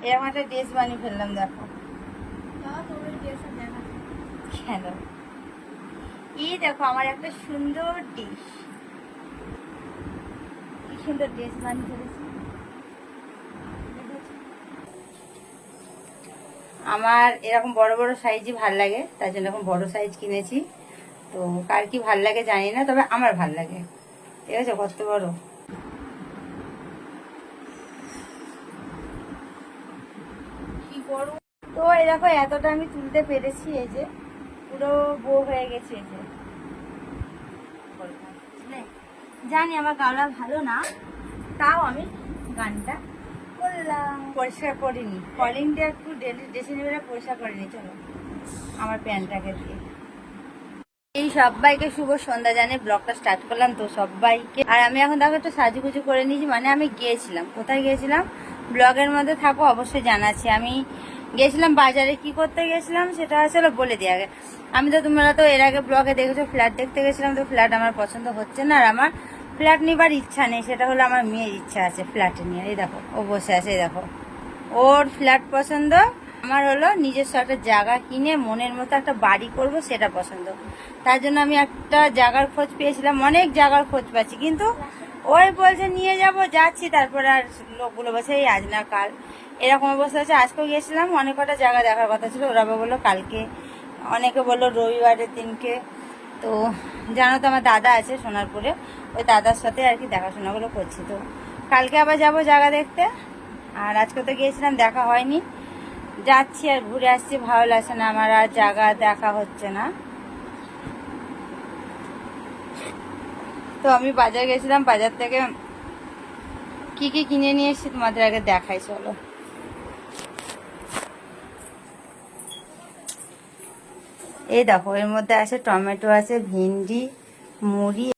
এরকম একটা ড্রেস বানিয়ে ফেললাম, দেখো। কেন? এই দেখো আমার একটা সুন্দর ডিশ, কি সুন্দর ড্রেস বানিয়ে ফেলেছি। আমার এরকম বড় বড় সাইজই ভাল লাগে, তার জন্য এরকম বড় সাইজ কিনেছি। তো কার কি ভাল লাগে জানি না, তবে আমার ভাল লাগে। ঠিক আছে, কত বড়। কি বড়। তো এই দেখো এতটা আমি তুলতে পেরেছি, এই যে পুরো বউ হয়ে গেছে। এই যে জানি আমার গাওয়া ভালো না, তাও আমি গানটা করলাম। পরিষ্কার করিনি, কলিংটা একটু ড্রেসিং টেবিলে পরিষ্কার করিনি। চলো আমার প্যান্টটাকে দিয়ে এই সবাইকে শুভ সন্ধ্যা জানিয়ে ব্লগটা স্টার্ট করলাম। তো সবাইকে, আর আমি এখন দেখো একটু সাজুগুজু করে নিয়েছি। মানে আমি গিয়েছিলাম, কোথায় গিয়েছিলাম ব্লগের মধ্যে থাকো অবশ্যই জানাচ্ছি। আমি গিয়েছিলাম বাজারে, কি করতে গেছিলাম সেটা আসলে বলে দিয়ে আগে। আমি তো, তোমরা তো এর আগে ব্লগে দেখেছো, ফ্ল্যাট দেখতে গেছিলাম। তো ফ্ল্যাট আমার পছন্দ হচ্ছে না, আর আমার ফ্ল্যাট নিবার ইচ্ছা নেই। সেটা হলো আমার মেয়ের ইচ্ছা আছে ফ্ল্যাটে নিয়ে। এই দেখো ও বসে আছে, এই দেখো ওর ফ্ল্যাট পছন্দ। আমার হলো নিজস্ব একটা জায়গা কিনে মনের মতো একটা বাড়ি করব, সেটা পছন্দ। তার জন্য আমি একটা জায়গার খোঁজ পেয়েছিলাম, অনেক জায়গার খোঁজ পাচ্ছি, কিন্তু ওই বলছে নিয়ে যাব, যাচ্ছি, তারপরে আর লোকগুলো বলছে এই আজ না কাল, এরকম অবস্থা আছে। আজকেও গিয়েছিলাম, অনেক কটা জায়গা দেখার কথা ছিল, ওরা বললো কালকে, অনেকে বললো রবিবারের দিনকে। তো জানো তো আমার দাদা আছে সোনারপুরে, ওই দাদার সাথে আর কি দেখাশোনাগুলো করছি। তো কালকে আবার যাব জায়গা দেখতে। আর আজকে তো গিয়েছিলাম, দেখা হয়নি, যাচ্ছি আর ঘুরে আসছি, ভালো লাগছে না আমার, আর জায়গা দেখা হচ্ছে না। তো আমি বাজার গেছিলাম, বাজার থেকে কি কি কিনে নিয়ে এসেছি তোমাদের আগে দেখাই, চলো। এই দেখো এর মধ্যে আছে টমেটো, আছে ভিন্ডি, মুড়ি।